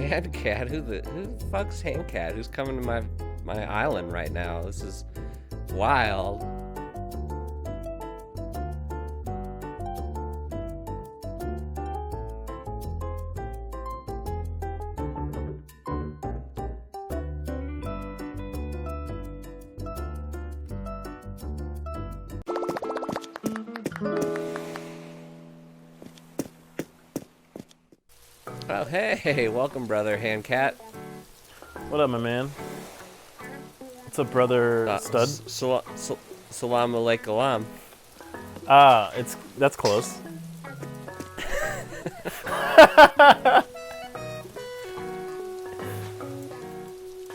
Handcat? Who the fuck's Handcat? Who's coming to my island right now? This is wild. Oh, hey, welcome, brother Handcat. What up, my man? What's up, brother Stud? Salam alaikum. That's close.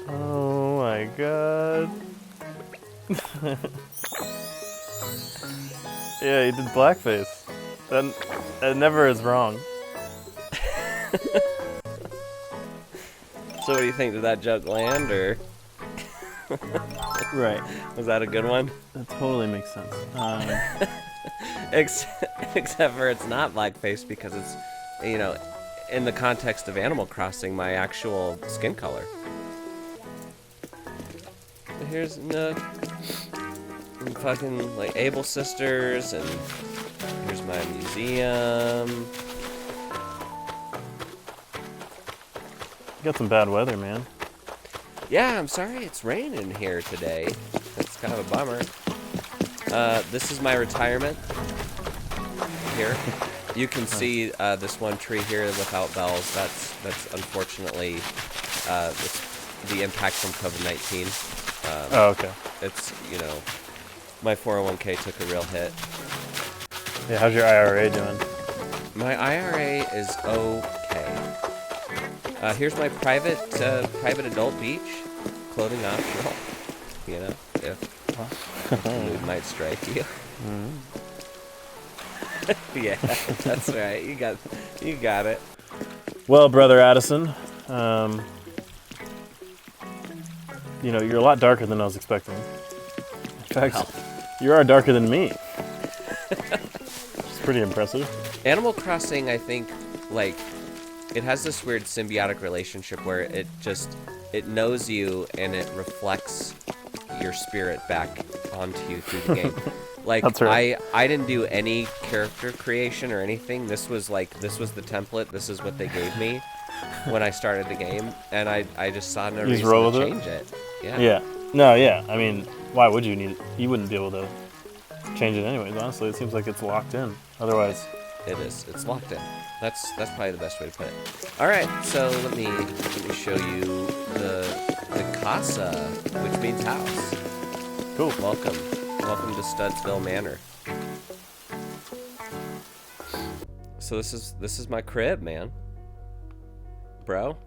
Oh my god. Yeah, he did blackface. That never is wrong. So what do you think? Did that joke land, or? Right. Was that a good one? That totally makes sense. Except for it's not blackface because it's, in the context of Animal Crossing, my actual skin color. Here's Nook. And fucking, Able Sisters, and here's my museum. You got some bad weather, man. Yeah, I'm sorry it's raining here today. That's kind of a bummer. This is my retirement here. You can see this one tree here without bells. That's unfortunately the impact from COVID-19. Oh, okay. It's, my 401k took a real hit. Yeah, how's your IRA doing? My IRA is okay. Here's my private adult beach, clothing optional. If mood might strike you. Mm-hmm. Yeah, that's right. You got it. Well, brother Addison, you're a lot darker than I was expecting. In fact, you are darker than me. It's pretty impressive. Animal Crossing, I think, it has this weird symbiotic relationship where it knows you and it reflects your spirit back onto you through the game. That's right. I didn't do any character creation or anything. This was the template. This is what they gave me when I started the game, and I just saw no reason to change it. Yeah. Yeah. No, yeah. I mean, why would you need it? You wouldn't be able to change it anyways, honestly. It seems like it's locked in. Otherwise... It is. It's locked in. That's probably the best way to put it. All right, so let me show you the casa, which means house. Cool. Welcome to Studsville Manor. So this is my crib, man. Bro.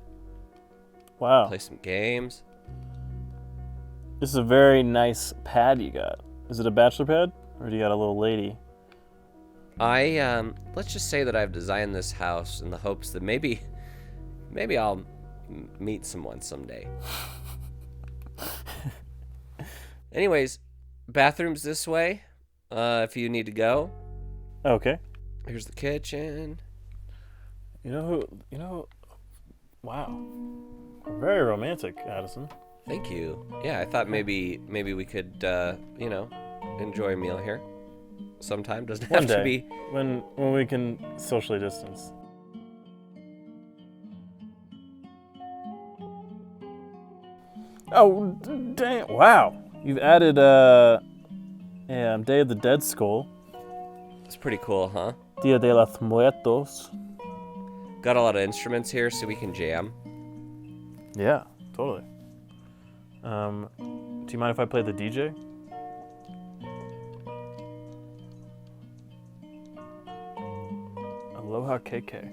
Wow. Play some games. This is a very nice pad you got. Is it a bachelor pad, or do you got a little lady? Let's just say that I've designed this house in the hopes that maybe I'll meet someone someday. Anyways, bathroom's this way, if you need to go. Okay. Here's the kitchen. Wow. Very romantic, Addison. Thank you. Yeah, I thought maybe we could, enjoy a meal here. Sometime doesn't have to be when we can socially distance. Oh, dang! Wow, you've added Day of the Dead skull. It's pretty cool, huh? Dia de los Muertos. Got a lot of instruments here, so we can jam. Yeah, totally. Do you mind if I play the DJ? Aloha KK.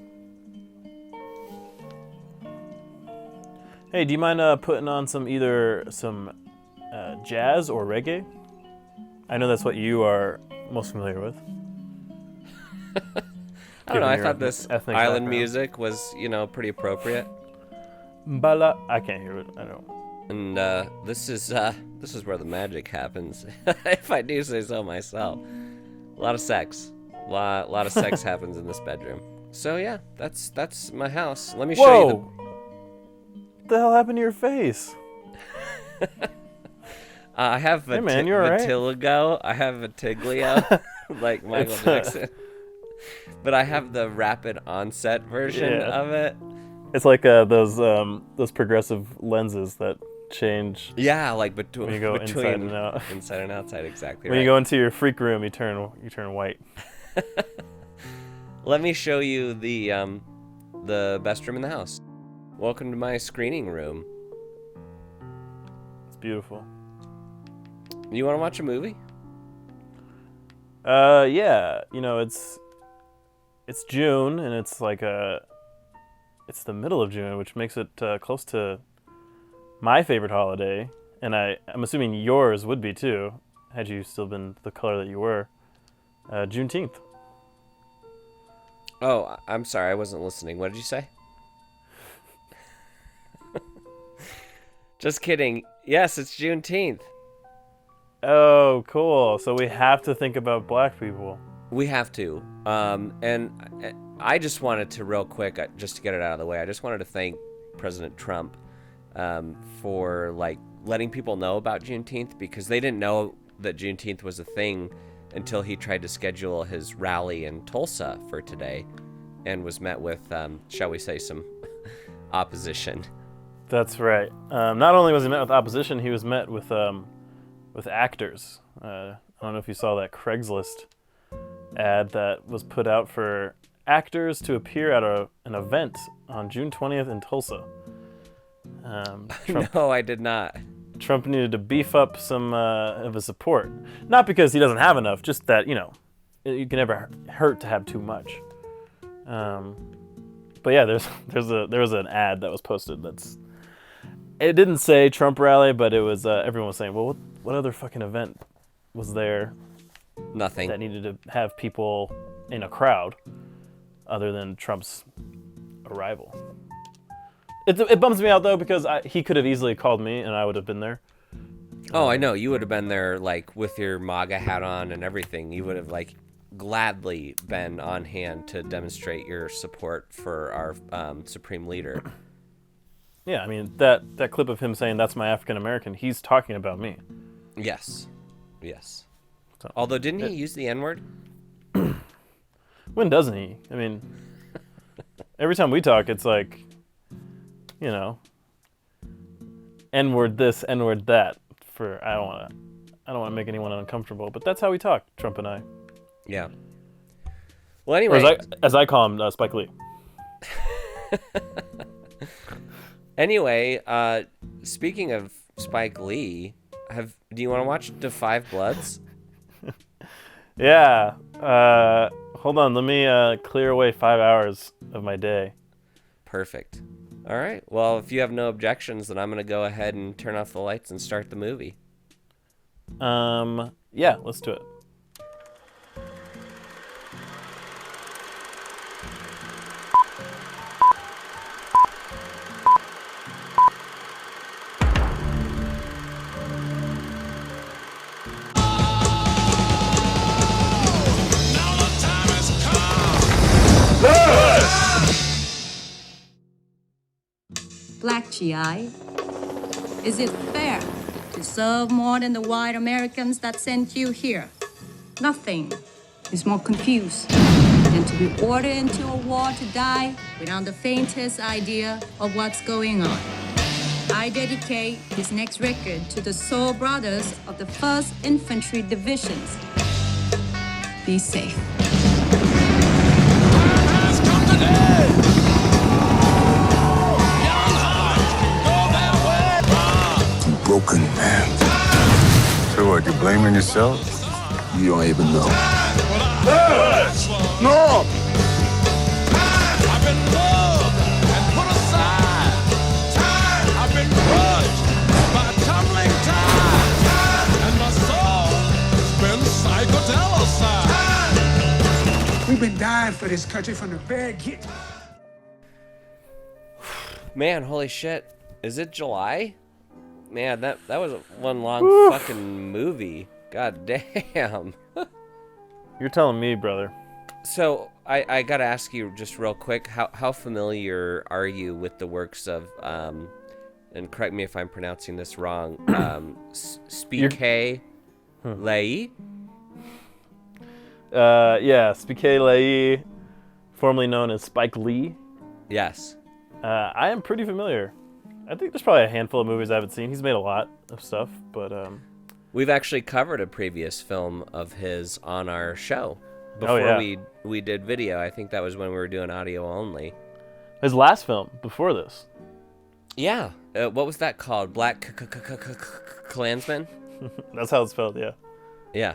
Hey, do you mind putting on some jazz or reggae? I know that's what you are most familiar with. I don't know. I thought this island music was, pretty appropriate. Mbala, I can't hear it. I don't. And this is where the magic happens, if I do say so myself. A lot of sex. A lot of sex happens in this bedroom. So yeah, that's my house. Let me show you the hell happened to your face? I have Hey, man, you all right? vitiligo. I have vitiglio, like Michael Jackson. But I have the rapid onset version of it. It's like those progressive lenses that change. Yeah, like when you go inside and out. Inside and outside, exactly. When right. you go into your freak room, you turn white. Let me show you the best room in the house. Welcome to my screening room. It's beautiful. You want to watch a movie? Yeah. You know, it's June, and it's like it's the middle of June, which makes it close to my favorite holiday, and I'm assuming yours would be too, had you still been the color that you were. Juneteenth. Oh, I'm sorry, I wasn't listening. What did you say? Just kidding. Yes, it's Juneteenth. Oh, cool. So we have to think about black people. We have to. And I just wanted to, real quick, just to get it out of the way, I just wanted to thank President Trump for like letting people know about Juneteenth, because they didn't know that Juneteenth was a thing until he tried to schedule his rally in Tulsa for today, and was met with, shall we say, some opposition. That's right. Not only was he met with opposition, he was met with actors. I don't know if you saw that Craigslist ad that was put out for actors to appear at an event on June 20th in Tulsa. No, I did not. Trump needed to beef up some of his support. Not because he doesn't have enough, just that, you know, you can never hurt to have too much. But yeah, there was an ad that was posted it didn't say Trump rally, but it was everyone was saying, well, what other fucking event was there? Nothing. That needed to have people in a crowd other than Trump's arrival. It bums me out though, because he could have easily called me and I would have been there. Oh, I know. You would have been there, like, with your MAGA hat on and everything. You would have, like, gladly been on hand to demonstrate your support for our supreme leader. Yeah, I mean, that clip of him saying, "That's my African American," he's talking about me. Yes. Yes. So, although, didn't he use the N-word? When doesn't he? I mean, every time we talk, it's like, you know, N-word this, N-word that. I don't want to make anyone uncomfortable, but that's how we talk, Trump and I. Yeah. Well, anyway, or as I call him, Spike Lee. Anyway, speaking of Spike Lee, do you want to watch Da 5 Bloods? Yeah. Hold on, let me clear away 5 hours of my day. Perfect. All right. Well, if you have no objections, then I'm going to go ahead and turn off the lights and start the movie. Yeah, let's do it. Black GI, is it fair to serve more than the white Americans that sent you here? Nothing is more confused than to be ordered into a war to die without the faintest idea of what's going on. I dedicate this next record to the soul brothers of the 1st Infantry Divisions. Be safe. Broken man. So what, you blaming yourself? You don't even know. No! I've been loved and put aside. I've been crushed by tumbling tide. And my soul's been psychedelicized. We've been dying for this country from the very get. Man, holy shit. Is it July? Man, that was one long fucking movie. God damn. You're telling me, brother. So, I gotta ask you just real quick, how familiar are you with the works of and correct me if I'm pronouncing this wrong, Spike Lee. Yeah, Spike Lee, formerly known as Spike Lee. Yes. I am pretty familiar. I think there's probably a handful of movies I haven't seen. He's made a lot of stuff, but We've actually covered a previous film of his on our show before we did video. I think that was when we were doing audio only. his last film before this. Yeah. What was that called? Black Klansman? That's how it's spelled, yeah. Yeah.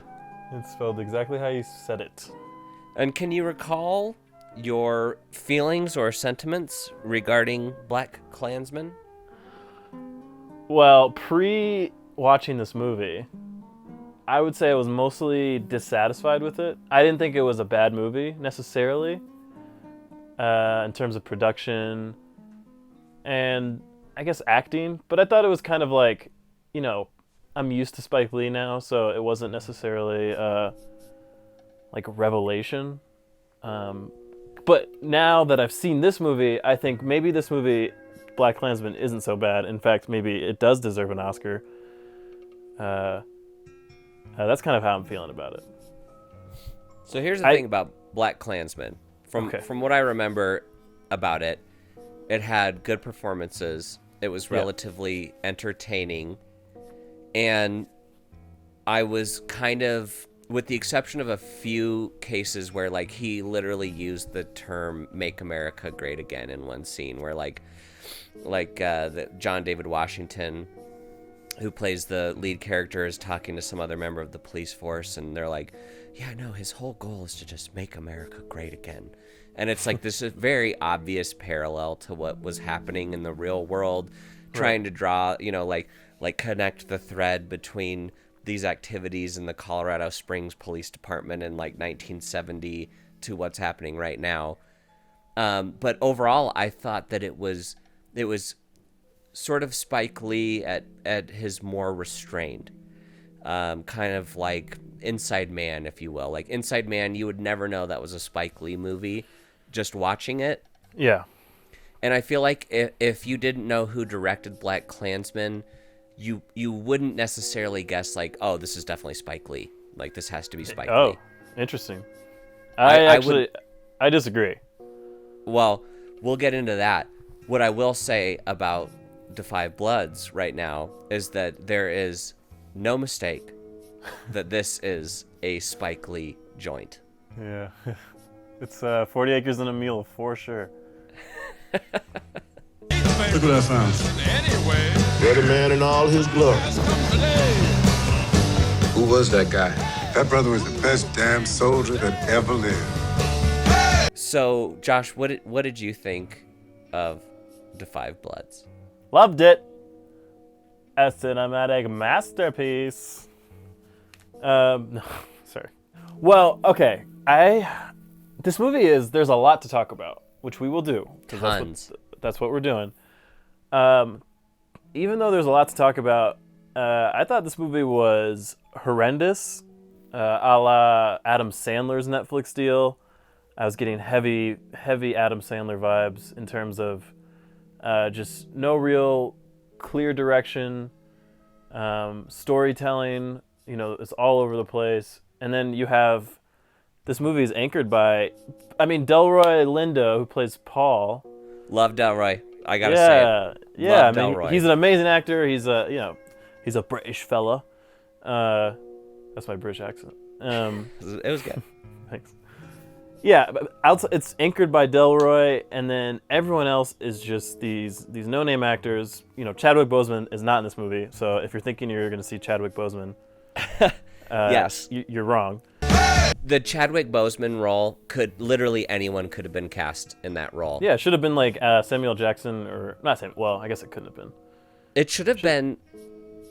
It's spelled exactly how you said it. And can you recall your feelings or sentiments regarding Black Klansman? Well, pre-watching this movie, I would say I was mostly dissatisfied with it. I didn't think it was a bad movie, necessarily, in terms of production and, I guess, acting. But I thought it was kind of like, you know, I'm used to Spike Lee now, so it wasn't necessarily, like, a revelation. But now that I've seen this movie, I think maybe this movie, Black Klansman, isn't so bad. In fact, maybe it does deserve an Oscar. That's kind of how I'm feeling about it. So here's the thing about Black Klansman. From what I remember about it, it had good performances. It was relatively entertaining. And I was kind of, with the exception of a few cases where, like, he literally used the term "Make America Great Again" in one scene, where like the John David Washington, who plays the lead character, is talking to some other member of the police force, and they're like, yeah, no, his whole goal is to just make America great again. And it's like this is very obvious parallel to what was happening in the real world, trying to draw, you know, like connect the thread between these activities in the Colorado Springs Police Department in like 1970 to what's happening right now. But overall, I thought that it was sort of Spike Lee at his more restrained, kind of like Inside Man, if you will. Like Inside Man, you would never know that was a Spike Lee movie just watching it. Yeah. And I feel like if you didn't know who directed Black Klansman, you wouldn't necessarily guess like, oh, this is definitely Spike Lee. Like this has to be Spike Lee. Oh, interesting. I disagree. Well, we'll get into that. What I will say about Da 5 Bloods right now is that there is no mistake that this is a Spike Lee joint. Yeah. It's 40 Acres and a Mule for sure. Look what I found. Anyway, Ready man in all his glory. Who was that guy? That brother was the best damn soldier that ever lived. So, Josh, what did you think of Da 5 Bloods? Loved it. A cinematic masterpiece. No, sorry. Well, okay. This movie there's a lot to talk about, which we will do. Tons. That's what we're doing. Even though there's a lot to talk about, I thought this movie was horrendous, a la Adam Sandler's Netflix deal. I was getting heavy Adam Sandler vibes in terms of just no real clear direction, storytelling, you know, it's all over the place. And then you have, this movie is anchored by, Delroy Lindo, who plays Paul. Love Delroy. I gotta say it. Yeah, Love Delroy. He's an amazing actor. He's he's a British fella. That's my British accent. It was good. Thanks. Yeah, it's anchored by Delroy, and then everyone else is just these no-name actors. You know, Chadwick Boseman is not in this movie, so if you're thinking you're going to see Chadwick Boseman, yes, you're wrong. The Chadwick Boseman role anyone could have been cast in that role. Yeah, it should have been like Samuel Jackson, or not Samuel. Well, I guess it couldn't have been. It should have been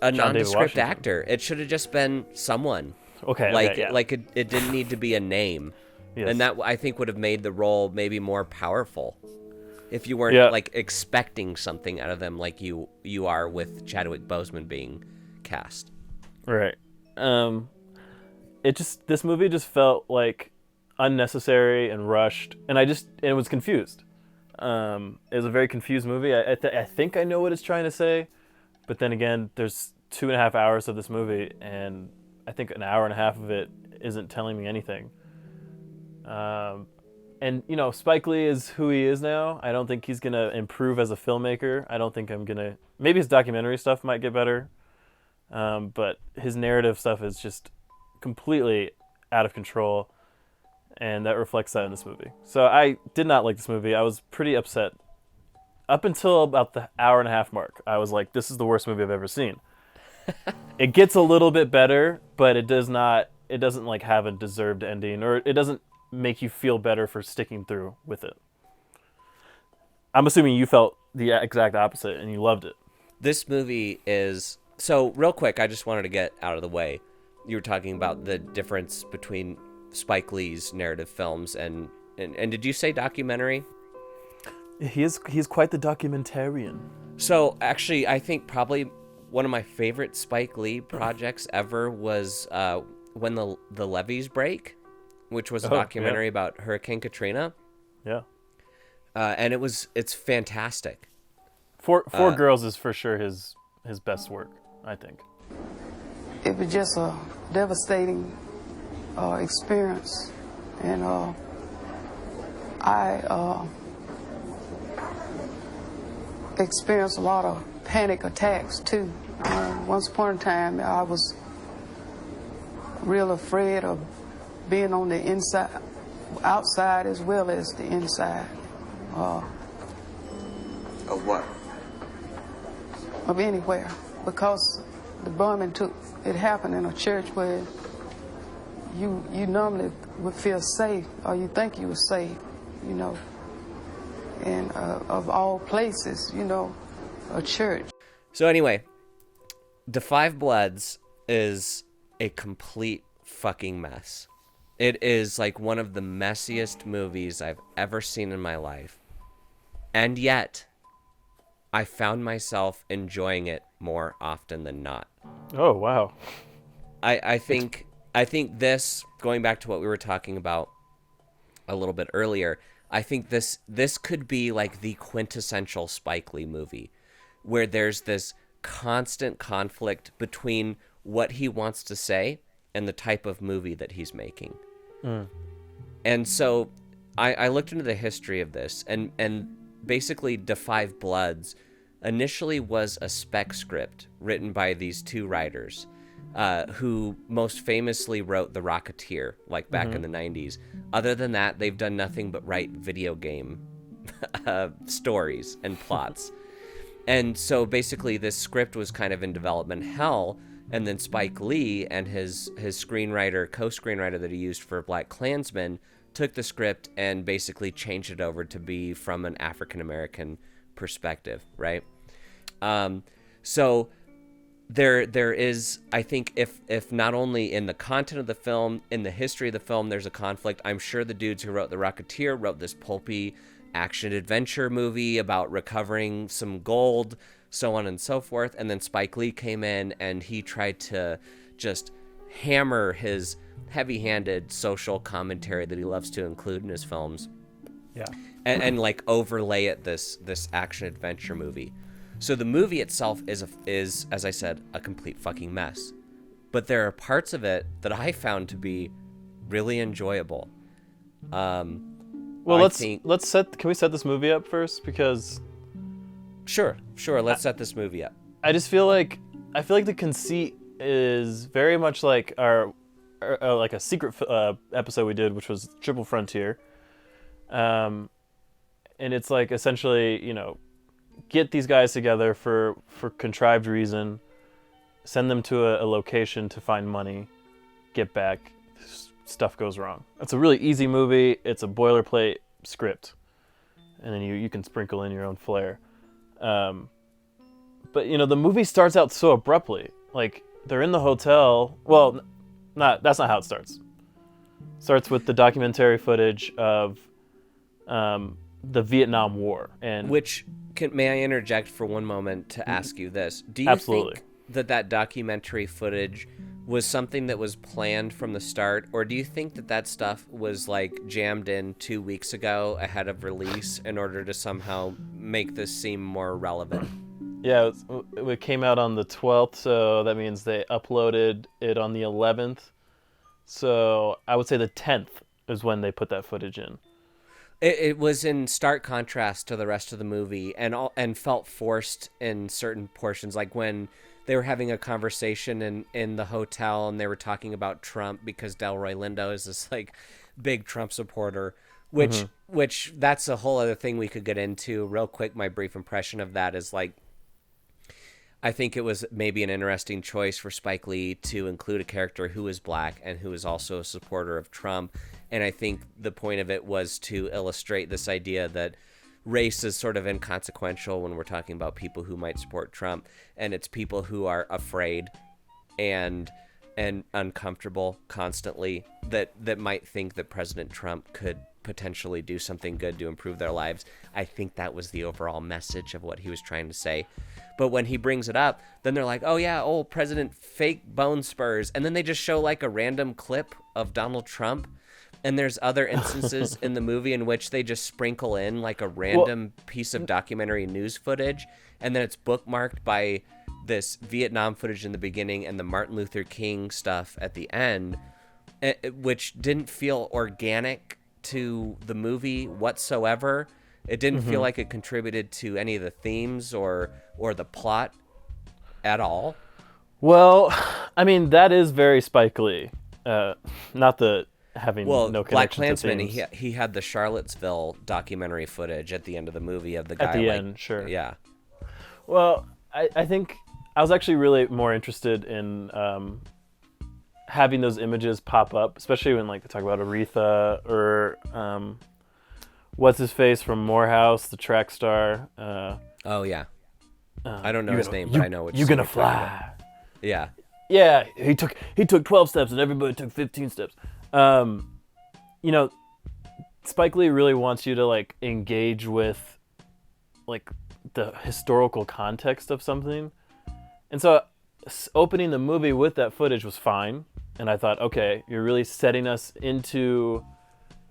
a John nondescript David actor. It should have just been someone. Okay. Like it didn't need to be a name. Yes. And that, I think, would have made the role maybe more powerful if you weren't like expecting something out of them like you are with Chadwick Boseman being cast. Right. This movie just felt like unnecessary and rushed, and I was confused. It was a very confused movie. I think I know what it's trying to say, but then again, there's 2.5 hours of this movie, and I think an hour and a half of it isn't telling me anything. And, you know, Spike Lee is who he is now. I don't think he's going to improve as a filmmaker. I don't think I'm going to... Maybe his documentary stuff might get better, but his narrative stuff is just completely out of control, and that reflects that in this movie. So I did not like this movie. I was pretty upset. Up until about the hour and a half mark, I was like, this is the worst movie I've ever seen. It gets a little bit better, but it doesn't like have a deserved ending, or it doesn't make you feel better for sticking through with it. I'm assuming you felt the exact opposite and you loved it. This movie is... So, real quick, I just wanted to get out of the way. You were talking about the difference between Spike Lee's narrative films and did you say documentary? He's quite the documentarian. So, actually, I think probably one of my favorite Spike Lee projects ever was When the Levees Break, which was a documentary about Hurricane Katrina. Yeah. And it's fantastic. Four Girls is for sure his best work, I think. It was just a devastating experience, and I experienced a lot of panic attacks too. Once upon a time, I was real afraid of being on the inside, outside as well as the inside. Of what? Of anywhere, because the bombing happened in a church where you normally would feel safe, or you think you were safe, you know, and of all places, you know, a church. So anyway, The Five Bloods is a complete fucking mess. It is like one of the messiest movies I've ever seen in my life. And yet, I found myself enjoying it more often than not. Oh, wow. I think this, going back to what we were talking about a little bit earlier, I think this could be like the quintessential Spike Lee movie, where there's this constant conflict between what he wants to say and the type of movie that he's making. And so I looked into the history of this, and basically The Five Bloods initially was a spec script written by these two writers who most famously wrote The Rocketeer, like back in the 90s. Other than that, they've done nothing but write video game stories and plots. And so basically this script was kind of in development hell, and then Spike Lee and his screenwriter, co-screenwriter that he used for BlacKkKlansman took the script and basically changed it over to be from an African-American perspective, right? So there is, I think, if not only in the content of the film, in the history of the film, there's a conflict. I'm sure the dudes who wrote The Rocketeer wrote this pulpy action-adventure movie about recovering some gold, so on and so forth. And then Spike Lee came in and he tried to just hammer his heavy-handed social commentary that he loves to include in his films. Yeah. And like overlay it this action-adventure movie. So the movie itself is, as I said, a complete fucking mess. But there are parts of it that I found to be really enjoyable. Well, can we set this movie up first? Because Sure. Let's set this movie up. I feel like the conceit is very much like our like a secret episode we did, which was Triple Frontier. And it's like essentially, you know, get these guys together for contrived reason, send them to a location to find money, get back, stuff goes wrong. It's a really easy movie. It's a boilerplate script, and then you can sprinkle in your own flair. But you know, the movie starts out so abruptly. Like they're in the hotel. Well, that's not how it starts. It starts with the documentary footage of the Vietnam War, and may I interject for one moment to ask you this? Do you Absolutely. think that documentary footage was something that was planned from the start, or do you think that stuff was like jammed in 2 weeks ago ahead of release in order to somehow make this seem more relevant? Yeah, it came out on the 12th, so that means they uploaded it on the 11th. So I would say the 10th is when they put that footage in. It was in stark contrast to the rest of the movie, and felt forced in certain portions, like when they were having a conversation in the hotel and they were talking about Trump because Delroy Lindo is this like big Trump supporter, which that's a whole other thing we could get into real quick. My brief impression of that is like, I think it was maybe an interesting choice for Spike Lee to include a character who is black and who is also a supporter of Trump. And I think the point of it was to illustrate this idea that race is sort of inconsequential when we're talking about people who might support Trump, and it's people who are afraid and uncomfortable constantly that might think that President Trump could potentially do something good to improve their lives. I think that was the overall message of what he was trying to say. But when he brings it up, then they're like, oh yeah, old President fake bone spurs. And then they just show like a random clip of Donald Trump. And there's other instances in the movie in which they just sprinkle in like a random piece of documentary news footage. And then it's bookmarked by this Vietnam footage in the beginning and the Martin Luther King stuff at the end, which didn't feel organic to the movie whatsoever. It didn't feel like it contributed to any of the themes or the plot at all. Well, I mean, that is very Spike Lee. Not the having no connection Black to Klansman, themes. he had the Charlottesville documentary footage at the end of the movie of the guy. At the end, sure. Yeah. Well, I think I was actually really more interested in having those images pop up, especially when like they talk about Aretha or what's his face from Morehouse, the track star. Oh yeah. I don't know his name, but I know what you're gonna fly. Yeah. Yeah, he took 12 steps and everybody took 15 steps. You know, Spike Lee really wants you to like engage with like the historical context of something. And so opening the movie with that footage was fine. And I thought, okay, you're really setting us into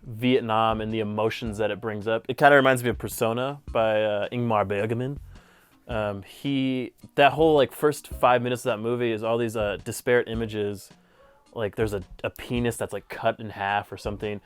Vietnam and the emotions that it brings up. It kind of reminds me of Persona by Ingmar Bergman. That whole like first 5 minutes of that movie is all these disparate images. Like there's a penis that's like cut in half or something.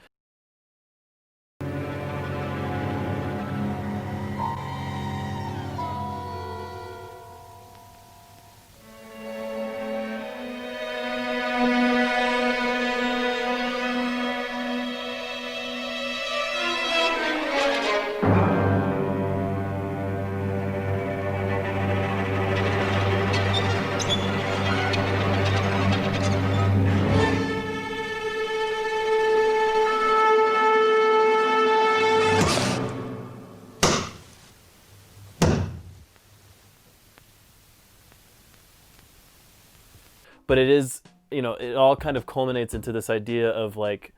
But it is, you know, it all kind of culminates into this idea of like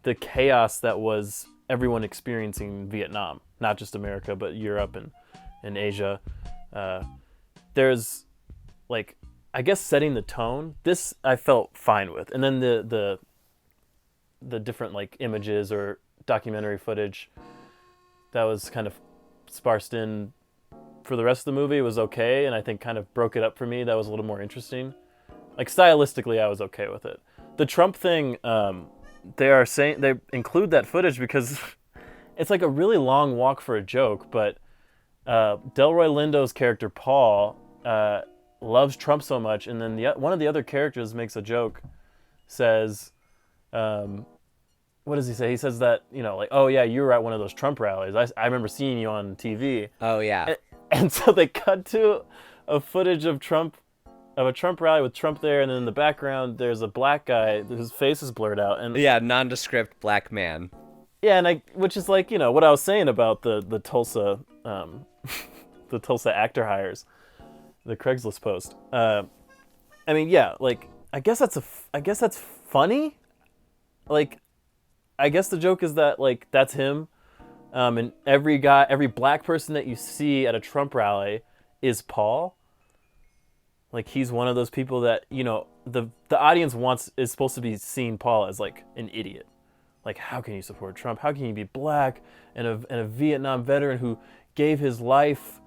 the chaos that was everyone experiencing in Vietnam, not just America, but Europe and Asia. There's like, I guess setting the tone, this I felt fine with. And then the different like images or documentary footage that was kind of sparsed in for the rest of the movie was okay. And I think kind of broke it up for me. That was a little more interesting. Like stylistically, I was okay with it. The Trump thing, they are saying they include that footage because it's like a really long walk for a joke. But Delroy Lindo's character Paul loves Trump so much, and then one of the other characters makes a joke, says, "What does he say?" He says that, you know, like, "Oh yeah, you were at one of those Trump rallies. I remember seeing you on TV." Oh yeah. And so they cut to a footage of a Trump rally with Trump there, and then in the background there's a black guy whose face is blurred out. And yeah, nondescript black man. Yeah, and which is like, you know, what I was saying about the Tulsa the Tulsa actor hires, the Craigslist post. I mean, yeah, like I guess that's funny. Like, I guess the joke is that like that's him, and every black person that you see at a Trump rally is Paul. Like he's one of those people that, you know, the audience is supposed to be seeing Paul as like an idiot. Like, how can you support Trump? How can you be black and a Vietnam veteran who gave his life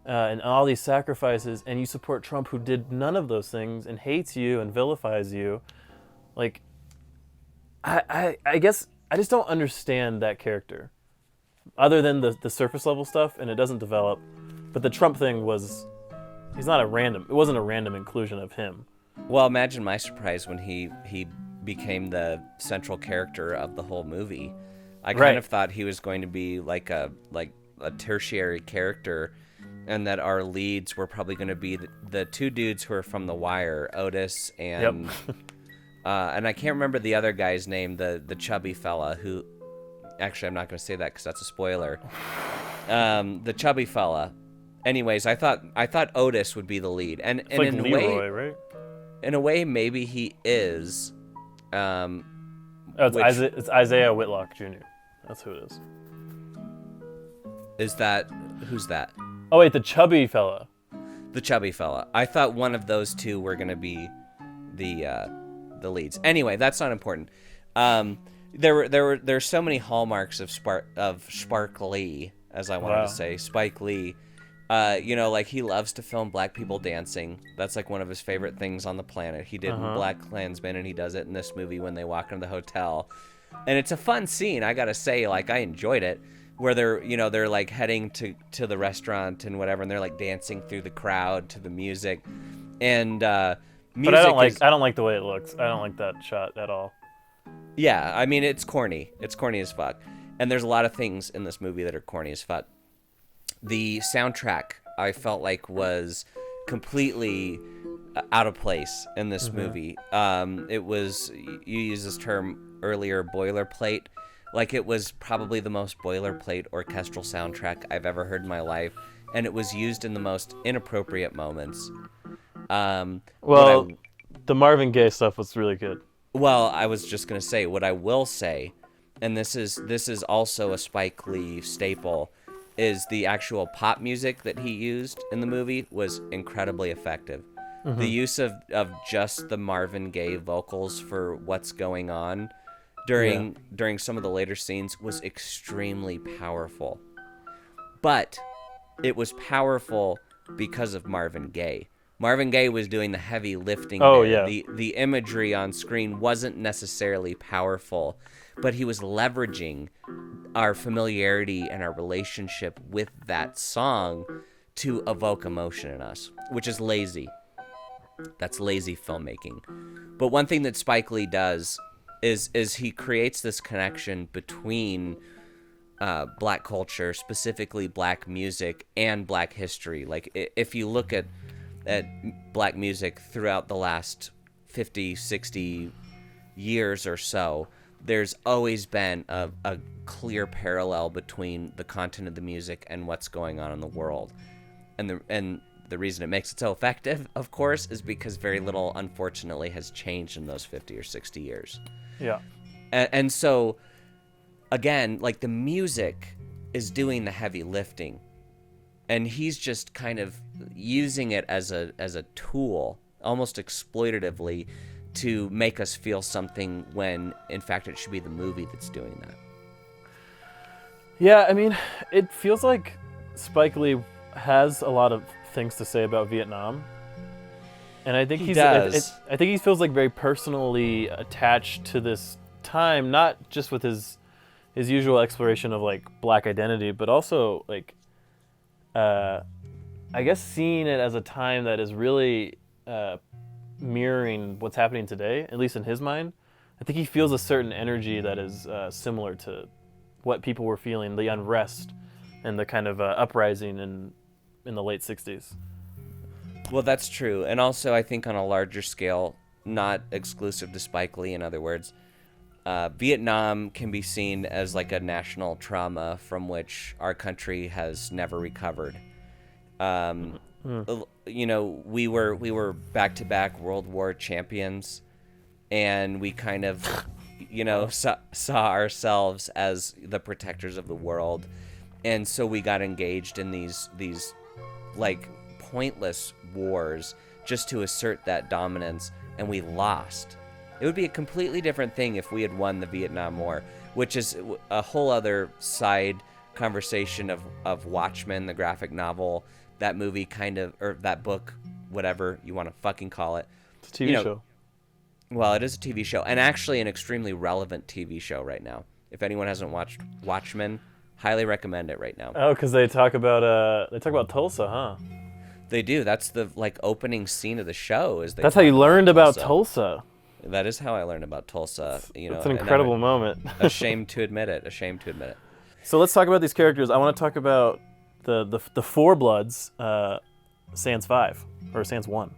and all these sacrifices, and you support Trump who did none of those things and hates you and vilifies you? Like, I guess I just don't understand that character, other than the surface level stuff, and it doesn't develop. But the Trump thing it wasn't a random inclusion of him. Well, imagine my surprise when he became the central character of the whole movie. I kind of thought he was going to be like a tertiary character, and that our leads were probably going to be the two dudes who are from The Wire, Otis and and I can't remember the other guy's name, the chubby fella who. Actually, I'm not going to say that because that's a spoiler. The chubby fella. Anyways, I thought Otis would be the lead, and It's like in Leroy, a way, right? in a way, maybe he is. It's Isaiah Whitlock Jr. That's who it is. Who's that? Oh wait, the chubby fella. The chubby fella. I thought one of those two were gonna be the leads. Anyway, that's not important. There's so many hallmarks of Spike Lee, as I wanted to say, Spike Lee. You know, like he loves to film black people dancing. That's like one of his favorite things on the planet. He did in Black Klansman, and he does it in this movie when they walk into the hotel. And it's a fun scene, I gotta say. Like, I enjoyed it, where they're like heading to the restaurant and whatever, and they're like dancing through the crowd to the music. And music, but I don't like the way it looks. I don't like that shot at all. Yeah, I mean, it's corny. It's corny as fuck. And there's a lot of things in this movie that are corny as fuck. The soundtrack, I felt like, was completely out of place in this movie. It was, you used this term earlier, boilerplate. Like, it was probably the most boilerplate orchestral soundtrack I've ever heard in my life. And it was used in the most inappropriate moments. The Marvin Gaye stuff was really good. Well, I was just going to say, what I will say, and this is also a Spike Lee staple, is the actual pop music that he used in the movie was incredibly effective. The use of just the Marvin Gaye vocals for what's going on during some of the later scenes was extremely powerful. But it was powerful because of Marvin Gaye. Marvin Gaye was doing the heavy lifting there. Yeah. The imagery on screen wasn't necessarily powerful, but he was leveraging our familiarity and our relationship with that song to evoke emotion in us, which is lazy. That's lazy filmmaking. But one thing that Spike Lee does is he creates this connection between black culture, specifically black music, and black history. Like, if you look at black music throughout the last 50, 60 years or so, there's always been a clear parallel between the content of the music and what's going on in the world. And the reason it makes it so effective, of course, is because very little, unfortunately, has changed in those 50 or 60 years. Yeah. And so, again, like, the music is doing the heavy lifting. And he's just kind of using it as a tool, almost exploitatively, to make us feel something when, in fact, it should be the movie that's doing that. Yeah, I mean, it feels like Spike Lee has a lot of things to say about Vietnam. And I think he does. I think he feels like very personally attached to this time, not just with his usual exploration of like black identity, but also like I guess seeing it as a time that is really mirroring what's happening today, at least in his mind. I think he feels a certain energy that is similar to what people were feeling, the unrest and the kind of uprising in the late 60s. Well, that's true. And also, I think on a larger scale, not exclusive to Spike Lee, in other words, Vietnam can be seen as like a national trauma from which our country has never recovered. You know, we were back-to-back World War champions, and we kind of, you know, saw ourselves as the protectors of the world, and so we got engaged in these like pointless wars just to assert that dominance, and we lost. It would be a completely different thing if we had won the Vietnam War, which is a whole other side conversation of Watchmen, the graphic novel, that movie or that book, whatever you want to fucking call it. It's a TV show. Well, it is a TV show, and actually an extremely relevant TV show right now. If anyone hasn't watched Watchmen, highly recommend it right now. Oh, because they talk about Tulsa, huh? They do. That's the opening scene of the show. That's how you learned about Tulsa. That is how I learned about Tulsa. It's an incredible moment. Ashamed to admit it. So let's talk about these characters. I want to talk about the Four Bloods, Sans 5 or Sans 1.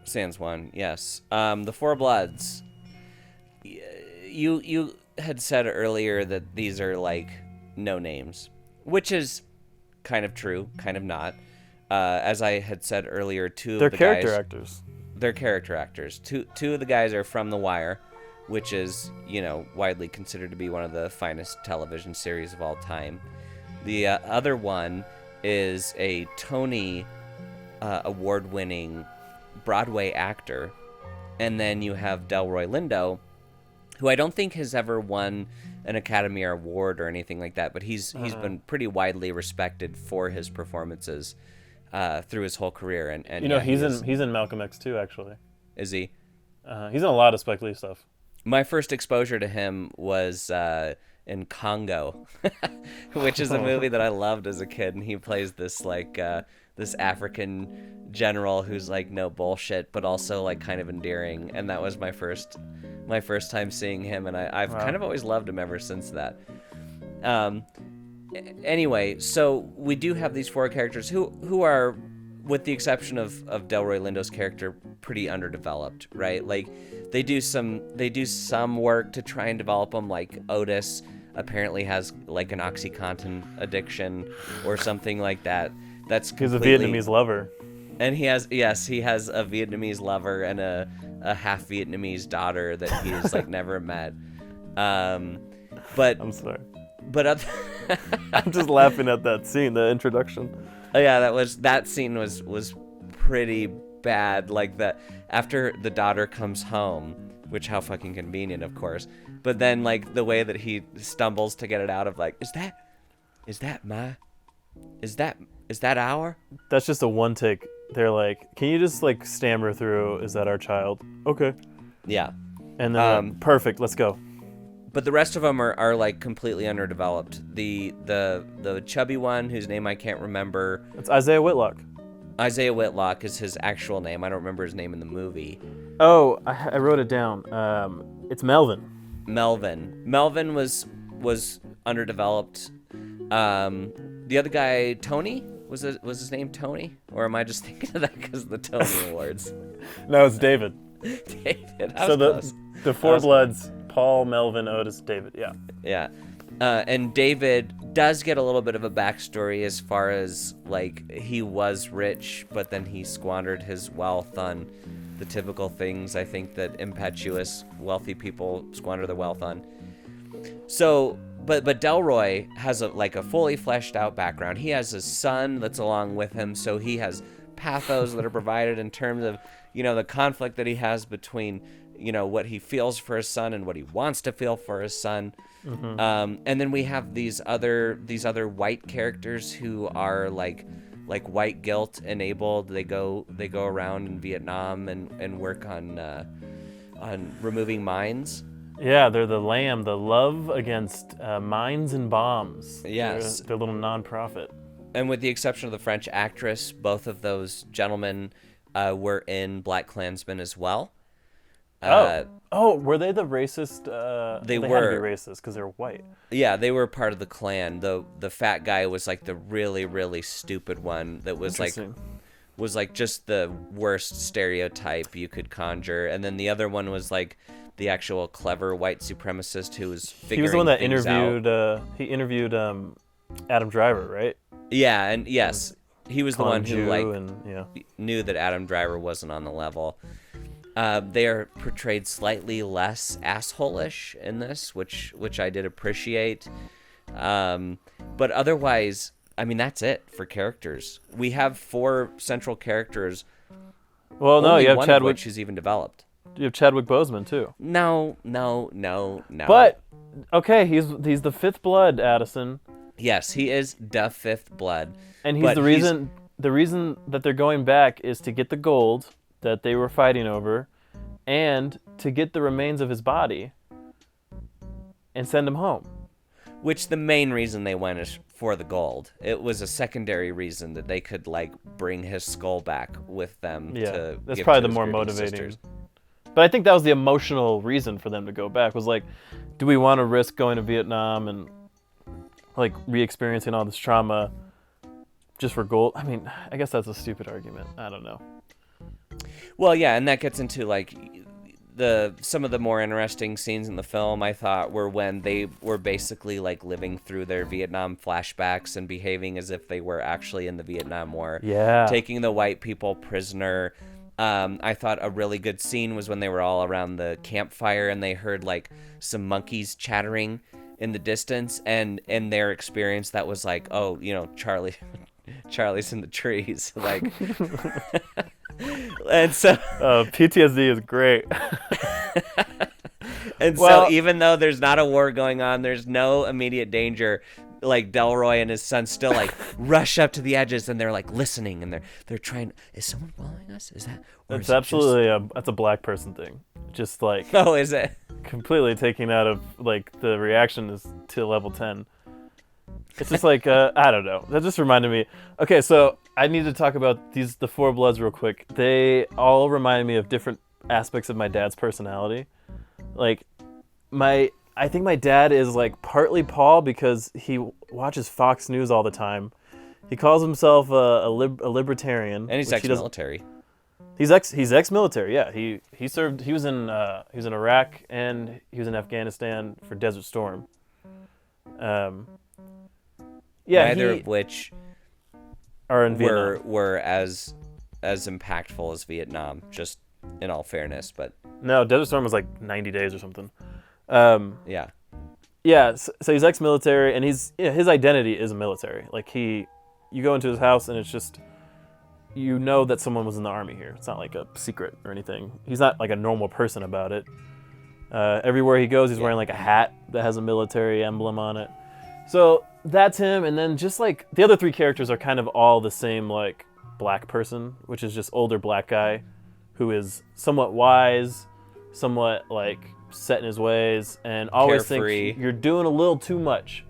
Sans 1, yes. The Four Bloods. You had said earlier that these are like no names, which is kind of true, kind of not. As I had said earlier, they're character actors. They're character actors. Two of the guys are from The Wire, which is, widely considered to be one of the finest television series of all time. The other one is a Tony award-winning Broadway actor. And then you have Delroy Lindo, who I don't think has ever won an Academy Award or anything like that, but he's been pretty widely respected for his performances through his whole career. And he's in Malcolm X too, actually. Is he? He's in a lot of Spike Lee stuff. My first exposure to him was in Congo, which is a movie that I loved as a kid, and he plays this this African general who's like no bullshit, but also like kind of endearing, and that was my first time seeing him, and I've kind of always loved him ever since that. Anyway, so we do have these four characters who are, with the exception of Delroy Lindo's character, pretty underdeveloped, right? Like they do some work to try and develop them. Like Otis apparently has like an OxyContin addiction or something like that. He's a Vietnamese lover. And he has a Vietnamese lover and a half Vietnamese daughter that he's like never met. But I'm sorry. But I'm just laughing at that scene, the introduction. Oh yeah, that scene was pretty bad. Like that after the daughter comes home, which how fucking convenient, of course. But then like the way that he stumbles to get it out of like, is that our? That's just a one take. They're like, can you just like stammer through, is that our child? Okay. Yeah. And then perfect, let's go. But the rest of them are like completely underdeveloped. The chubby one, whose name I can't remember. It's Isaiah Whitlock. Isaiah Whitlock is his actual name. I don't remember his name in the movie. Oh, I wrote it down. It's Melvin. Melvin was underdeveloped. The other guy, Tony, was his name Tony? Or am I just thinking of that because of the Tony Awards? No, it's David. David. So the Four Bloods, Paul, Melvin, Otis, David. Yeah. Yeah. And David does get a little bit of a backstory as far as like he was rich, but then he squandered his wealth on the typical things I think that impetuous, wealthy people squander their wealth on. So, but Delroy has a fully fleshed out background. He has a son that's along with him, so he has pathos that are provided in terms of, the conflict that he has between, what he feels for his son and what he wants to feel for his son. Mm-hmm. And then we have these other white characters who are like white guilt enabled. They go around in Vietnam and work on removing mines. Yeah, they're the LAM, the Love Against Mines and Bombs. Yes. They're a little nonprofit. And with the exception of the French actress, both of those gentlemen were in BlacKkKlansman as well. Were they the racist? They were. Had to be racist because they're white. Yeah, they were part of the Klan. The fat guy was like the really, really stupid one that was like just the worst stereotype you could conjure. And then the other one was like the actual clever white supremacist who was figuring things out. He was the one that interviewed Adam Driver, right? Yeah, and yes, he was the one who knew that Adam Driver wasn't on the level. They are portrayed slightly less asshole-ish in this, which I did appreciate. But otherwise, I mean, that's it for characters. We have four central characters Well, no, Only you have one Chadwick. of which is even developed. You have Chadwick Boseman too. No. But okay, he's the fifth blood, Addison, yes, he is the fifth blood. and he's but the reason. The reason that they're going back is to get the gold that they were fighting over, and to get the remains of his body and send him home. Which the main reason they went is for the gold. It was a secondary reason that they could like bring his skull back with them. Yeah, to that's give probably to the his more grieving motivating. sisters. But I think that was the emotional reason for them to go back. Was like, do we want to risk going to Vietnam and like re-experiencing all this trauma just for gold? I mean, I guess that's a stupid argument. I don't know. Well, yeah, and that gets into like some of the more interesting scenes in the film, I thought, were when they were basically like living through their Vietnam flashbacks and behaving as if they were actually in the Vietnam War. Yeah. Taking the white people prisoner. I thought a really good scene was when they were all around the campfire and they heard like some monkeys chattering in the distance, and in their experience that was like, oh, you know, Charlie's in the trees, like. And so PTSD is great. And well, so even though there's not a war going on, there's no immediate danger, like Delroy and his son still like rush up to the edges and they're like listening and they're trying, is someone following us? Is that? That's absolutely that's a black person thing. Just like, oh, is it? Completely taking out of like the reaction is to level 10. It's just like I don't know. That just reminded me. Okay, so I need to talk about the four bloods real quick. They all remind me of different aspects of my dad's personality. Like I think my dad is like partly Paul because he watches Fox News all the time. He calls himself a libertarian, and he's ex-military. He's ex-military. Yeah, he served. He was in Iraq and he was in Afghanistan for Desert Storm. Yeah, neither of which are in Vietnam. were as impactful as Vietnam. Just in all fairness, but no, Desert Storm was like 90 days or something. Yeah. Yeah, so he's ex-military, and his identity is military. Like you go into his house, and it's just, you know that someone was in the army here. It's not like a secret or anything. He's not like a normal person about it. Everywhere he goes, he's wearing like a hat that has a military emblem on it. So that's him, and then just like the other three characters are kind of all the same like black person, which is just older black guy who is somewhat wise, somewhat like set in his ways, and always carefree. Thinks you're doing a little too much,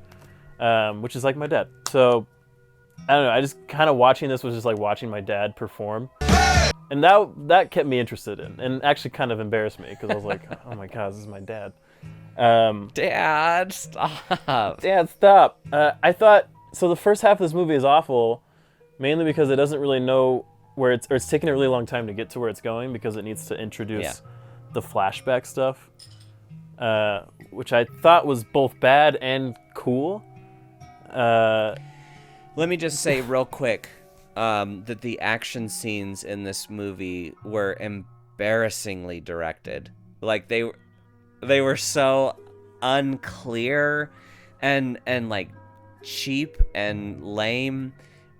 which is like my dad. So I don't know. I just kind of watching this was just like watching my dad perform, and that kept me interested in, and actually kind of embarrassed me because I was like, oh my god, this is my dad. Dad, stop. Dad, stop. I thought so. The first half of this movie is awful, mainly because it doesn't really know where it's taking a really long time to get to where it's going because it needs to introduce the flashback stuff, which I thought was both bad and cool. Let me just say real quick that the action scenes in this movie were embarrassingly directed. Like they were so unclear and like cheap and lame.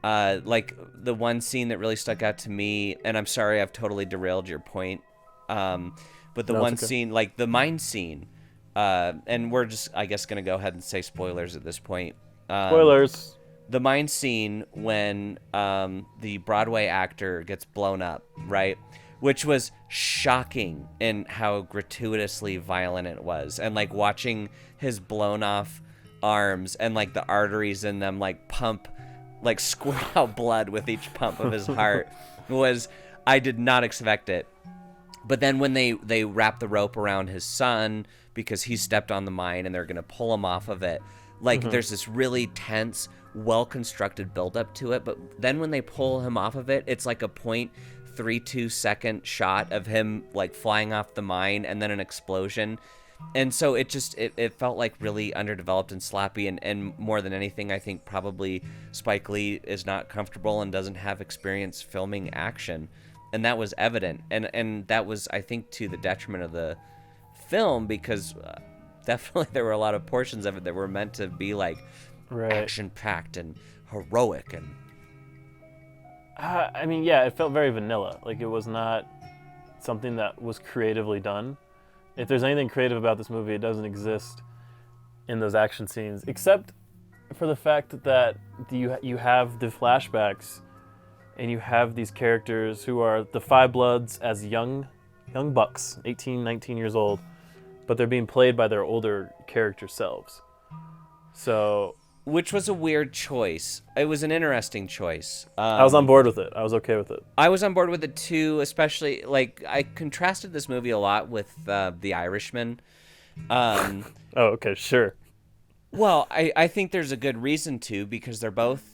Like the one scene that really stuck out to me, and I'm sorry I've totally derailed your point, but the one scene, like the mine scene, and we're just, I guess, going to go ahead and say spoilers at this point. Spoilers. The mine scene when the Broadway actor gets blown up, right? Which was shocking in how gratuitously violent it was. And like watching his blown off arms and like the arteries in them like pump, like squirt out blood with each pump of his heart was, I did not expect it. But then when they wrap the rope around his son because he stepped on the mine and they're going to pull him off of it, like there's this really tense, well-constructed buildup to it. But then when they pull him off of it, it's like a 0.32 second shot of him like flying off the mine and then an explosion. And so it just, it felt like really underdeveloped and sloppy, and more than anything, I think probably Spike Lee is not comfortable and doesn't have experience filming action. And that was evident. And that was, I think, to the detriment of the film, because definitely there were a lot of portions of it that were meant to be like action-packed and heroic. And I mean, yeah, it felt very vanilla. Like, it was not something that was creatively done. If there's anything creative about this movie, it doesn't exist in those action scenes, except for the fact that you have the flashbacks, and you have these characters who are the Five Bloods as young bucks, 18, 19 years old, but they're being played by their older character selves. So, which was a weird choice. It was an interesting choice. I was on board with it. I was okay with it. I was on board with it too, especially, like, I contrasted this movie a lot with The Irishman. Oh, okay, sure. Well, I think there's a good reason to, because they're both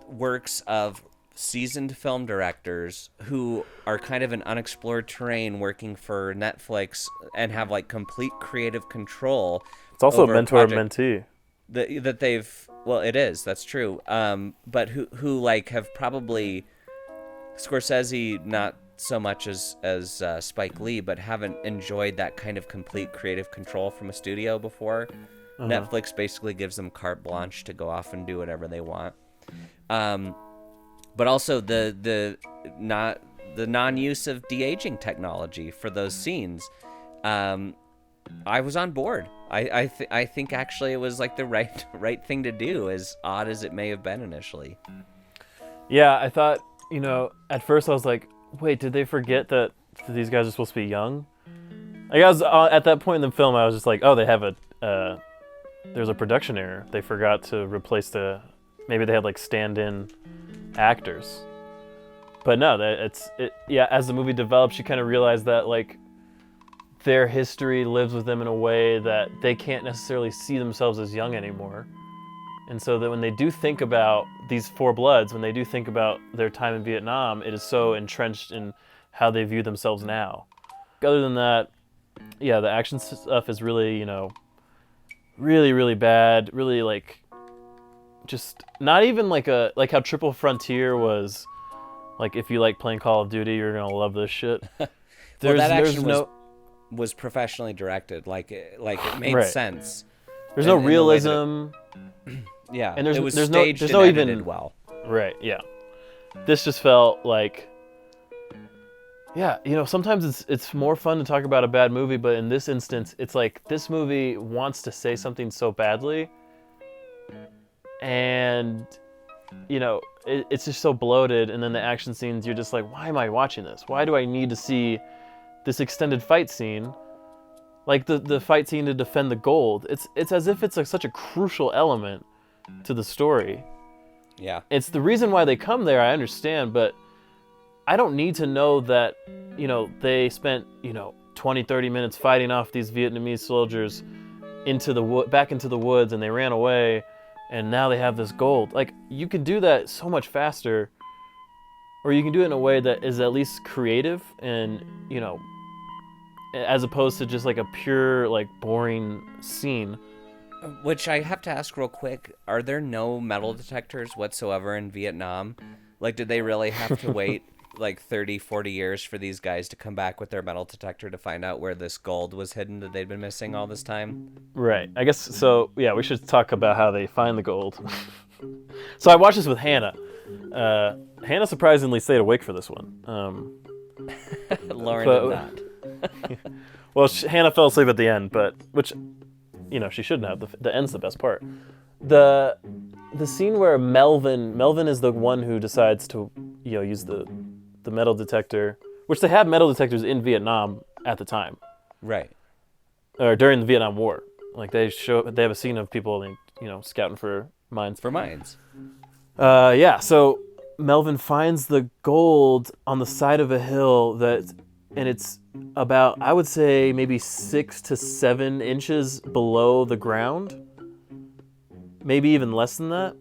works of seasoned film directors who are kind of an unexplored terrain working for Netflix and have, like, complete creative control. It's also a mentor-mentee. That they've, well, it is, that's true, but who like have probably, Scorsese not so much as Spike Lee, but haven't enjoyed that kind of complete creative control from a studio before. Netflix basically gives them carte blanche to go off and do whatever they want, but also the non-use of de-aging technology for those scenes. I was on board. I think actually it was, like, the right thing to do, as odd as it may have been initially. Yeah, I thought, at first I was like, wait, did they forget that these guys are supposed to be young? Like, I was at that point in the film, I was just like, oh, they have there's a production error. They forgot to replace maybe they had, like, stand-in actors. But no, as the movie develops, you kind of realize that, like, their history lives with them in a way that they can't necessarily see themselves as young anymore. And so that when they do think about these Four Bloods, when they do think about their time in Vietnam, it is so entrenched in how they view themselves now. Other than that, yeah, the action stuff is really, really, really bad. Really, like, just not even like how Triple Frontier was, like, if you like playing Call of Duty, you're gonna love this shit. Was professionally directed, like it made sense. There's no realism. Yeah, and it was there's staged no and even edited well. Right, yeah. This just felt like, yeah, sometimes it's more fun to talk about a bad movie, but in this instance, it's like this movie wants to say something so badly, and it's just so bloated, and then the action scenes, you're just like, why am I watching this? Why do I need to see this extended fight scene, like the fight scene to defend the gold? It's as if it's, like, such a crucial element to the story. Yeah. It's the reason why they come there, I understand, but I don't need to know that, they spent, 20, 30 minutes fighting off these Vietnamese soldiers back into the woods, and they ran away, and now they have this gold. Like, you can do that so much faster, or you can do it in a way that is at least creative and, as opposed to just, like, a pure, like, boring scene. Which I have to ask real quick, are there no metal detectors whatsoever in Vietnam? Like, did they really have to wait, like, 30, 40 years for these guys to come back with their metal detector to find out where this gold was hidden that they'd been missing all this time? Right. I guess, so, yeah, we should talk about how they find the gold. So I watched this with Hannah. Hannah surprisingly stayed awake for this one. Lauren did not. Well, Hannah fell asleep at the end, which she shouldn't have. The end's the best part. The scene where Melvin is the one who decides to use the metal detector, which they had metal detectors in Vietnam at the time, right? Or during the Vietnam War. Like, they have a scene of people scouting for mines. Yeah, so Melvin finds the gold on the side of a hill and it's about, I would say, maybe 6 to 7 inches below the ground. Maybe even less than that.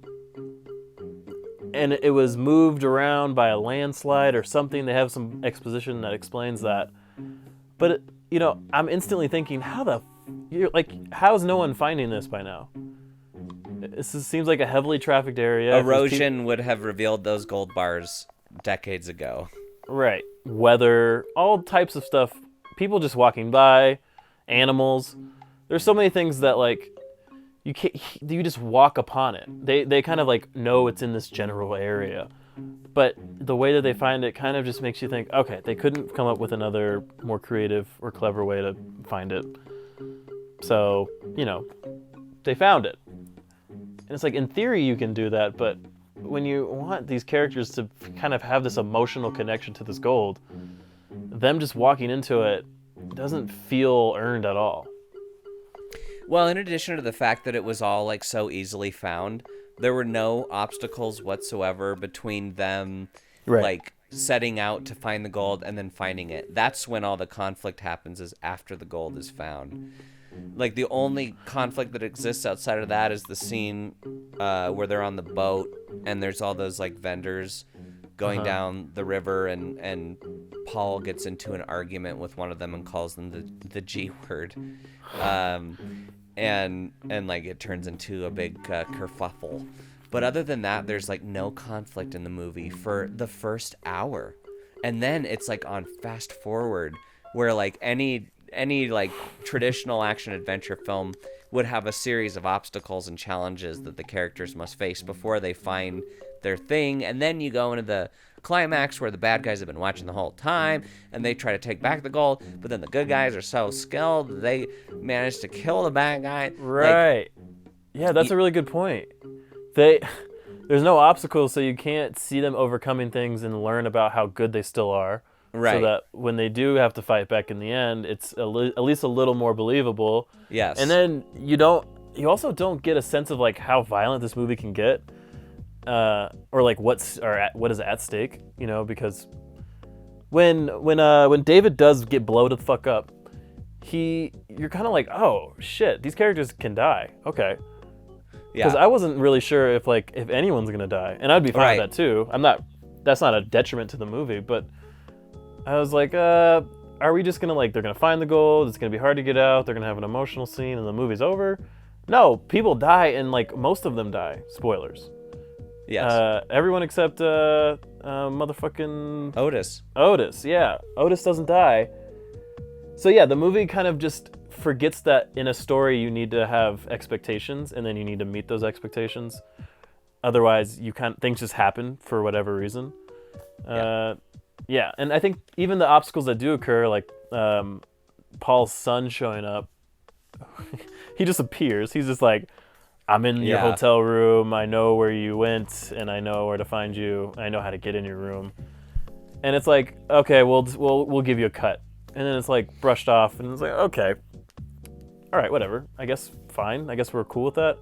And it was moved around by a landslide or something. They have some exposition that explains that. But, I'm instantly thinking, how is no one finding this by now? This seems like a heavily trafficked area. Erosion would have revealed those gold bars decades ago. Right. Weather, all types of stuff. People just walking by, animals. There's so many things that, like, you just walk upon it. They kind of, like, know it's in this general area. But the way that they find it kind of just makes you think, okay, they couldn't come up with another more creative or clever way to find it. So, they found it. And it's like, in theory, you can do that, but when you want these characters to kind of have this emotional connection to this gold, them just walking into it doesn't feel earned at all. Well, in addition to the fact that it was all like so easily found, there were no obstacles whatsoever between them like setting out to find the gold and then finding it. That's when all the conflict happens, is after the gold is found. Like, the only conflict that exists outside of that is the scene where they're on the boat and there's all those like vendors going down the river, and Paul gets into an argument with one of them and calls them the G word. And like it turns into a big kerfuffle. But other than that, there's like no conflict in the movie for the first hour. And then it's like on fast forward, where like any like traditional action adventure film would have a series of obstacles and challenges that the characters must face before they find their thing. And then you go into the climax where the bad guys have been watching the whole time and they try to take back the gold, but then the good guys are so skilled that they manage to kill the bad guy. Right. Yeah, that's a really good point. There's no obstacles, so you can't see them overcoming things and learn about how good they still are. Right. So that when they do have to fight back in the end, it's at least a little more believable. Yes. And then you also don't get a sense of like how violent this movie can get, or like what is at stake. Because when David does get blown the fuck up, you're kind of like, oh shit, these characters can die. Okay. Because I wasn't really sure if anyone's gonna die, and I'd be fine with that too. That's not a detriment to the movie, but I was like, are we just gonna they're gonna find the gold, it's gonna be hard to get out, they're gonna have an emotional scene, and the movie's over? No, people die, and most of them die. Spoilers. Yes. Everyone except motherfucking Otis. Yeah. Otis doesn't die. So yeah, the movie kind of just forgets that in a story you need to have expectations, and then you need to meet those expectations. Otherwise, things just happen for whatever reason. Yeah, and I think even the obstacles that do occur, like Paul's son showing up, he just appears. He's just like, I'm in your hotel room, I know where you went, and I know where to find you, I know how to get in your room. And it's like, okay, we'll give you a cut. And then it's like brushed off, and it's like, okay, all right, whatever. I guess fine. I guess we're cool with that.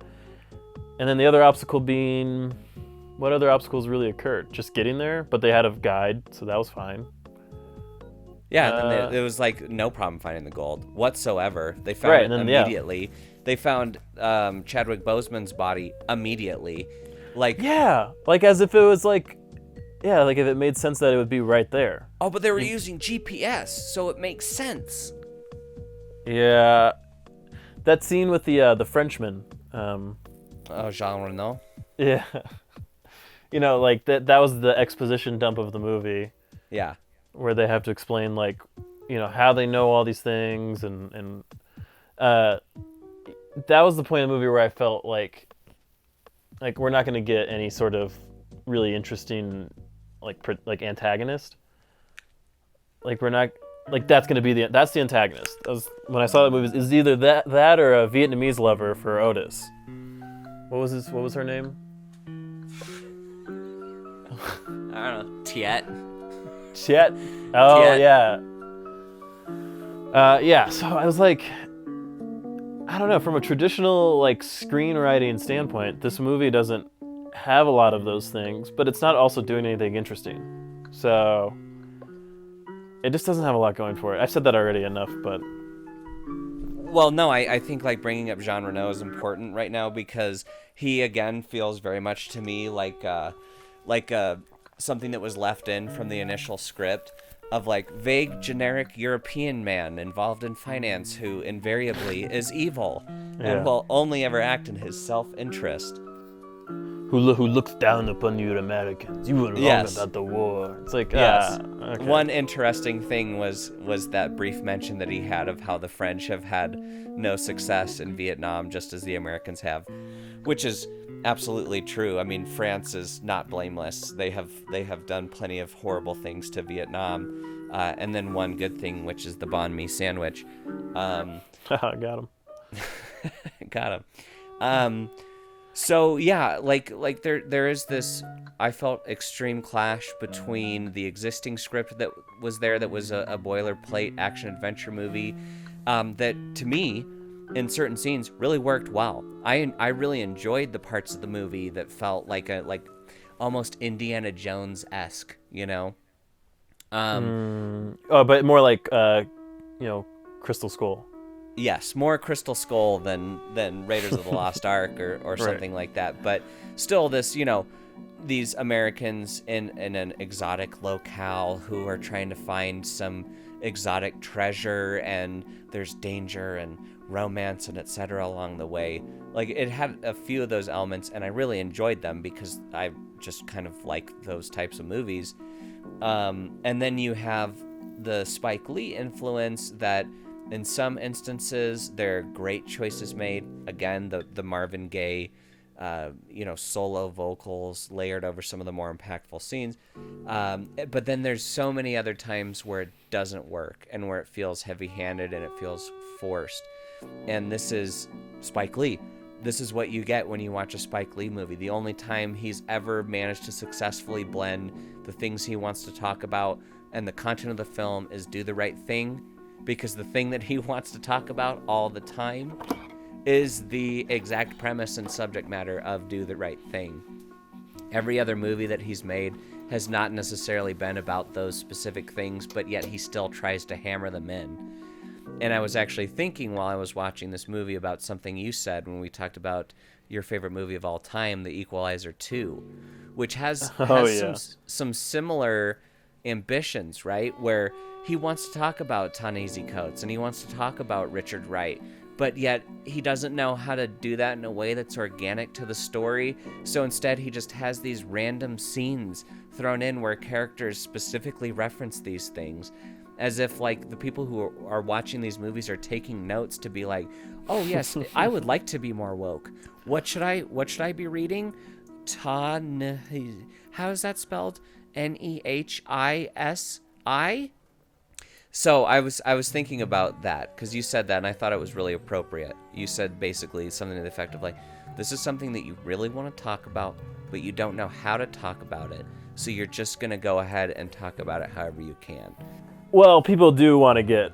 And then the other obstacle being, what other obstacles really occurred? Just getting there, but they had a guide, so that was fine. Yeah, and it was like no problem finding the gold whatsoever. They found it immediately. Yeah. They found Chadwick Boseman's body immediately. As if it was like if it made sense that it would be right there. Oh, but they were using GPS, so it makes sense. Yeah, that scene with the Frenchman. Jean Reno. Yeah. That was the exposition dump of the movie. Yeah. Where they have to explain how they know all these things, and that was the point of the movie where I felt like we're not going to get any sort of really interesting antagonist. We're not that's going to be that's the antagonist. When I saw that movie, is either that or a Vietnamese lover for Otis. What was her name? I don't know. Tiet. Oh, Tiet. Yeah. Yeah, so I was like, I don't know, from a traditional screenwriting standpoint, this movie doesn't have a lot of those things, but it's not also doing anything interesting. So it just doesn't have a lot going for it. I've said that already enough, but... Well, no, I think bringing up Jean Reno is important right now because he, again, feels very much to me like something that was left in from the initial script of vague, generic European man involved in finance who invariably is evil and will only ever act in his self-interest. who looks down upon you Americans. You were wrong Yes. about the war. It's like, Yes. okay. One interesting thing was that brief mention that he had of how the French have had no success in Vietnam, just as the Americans have, which is absolutely true. I mean, France is not blameless. They have done plenty of horrible things to Vietnam, and then one good thing, which is the banh mi sandwich. Got him. Got him. So yeah, like there is this, I felt, extreme clash between the existing script that was there, that was a boilerplate action adventure movie, that to me, in certain scenes, really worked well. I really enjoyed the parts of the movie that felt like almost Indiana Jones-esque, you know. But more like Crystal Skull. Yes, more Crystal Skull than Raiders of the Lost Ark or something like that. But still, this, these Americans in an exotic locale who are trying to find some exotic treasure, and there's danger and romance and etc. along the way. Like, it had a few of those elements, and I really enjoyed them because I just kind of like those types of movies. And then you have the Spike Lee influence that, in some instances, there are great choices made. Again, the Marvin Gaye, solo vocals layered over some of the more impactful scenes. But then there's so many other times where it doesn't work and where it feels heavy-handed and it feels forced. And this is Spike Lee. This is what you get when you watch a Spike Lee movie. The only time he's ever managed to successfully blend the things he wants to talk about and the content of the film is do the right thing, because the thing that he wants to talk about all the time is the exact premise and subject matter of Do the Right Thing. Every other movie that he's made has not necessarily been about those specific things, but yet he still tries to hammer them in. And I was actually thinking while I was watching this movie about something you said when we talked about your favorite movie of all time, The Equalizer 2, which has some similar ambitions, right? Where he wants to talk about Ta-Nehisi Coates and he wants to talk about Richard Wright, but yet he doesn't know how to do that in a way that's organic to the story. So instead he just has these random scenes thrown in where characters specifically reference these things, as if like the people who are watching these movies are taking notes to be like, oh yes, I would like to be more woke. What should I be reading? How is that spelled? Nehisi? So I was thinking about that because you said that and I thought it was really appropriate. You said basically something to the effect of like, this is something that you really want to talk about, but you don't know how to talk about it. So you're just going to go ahead and talk about it however you can. Well, people do want to get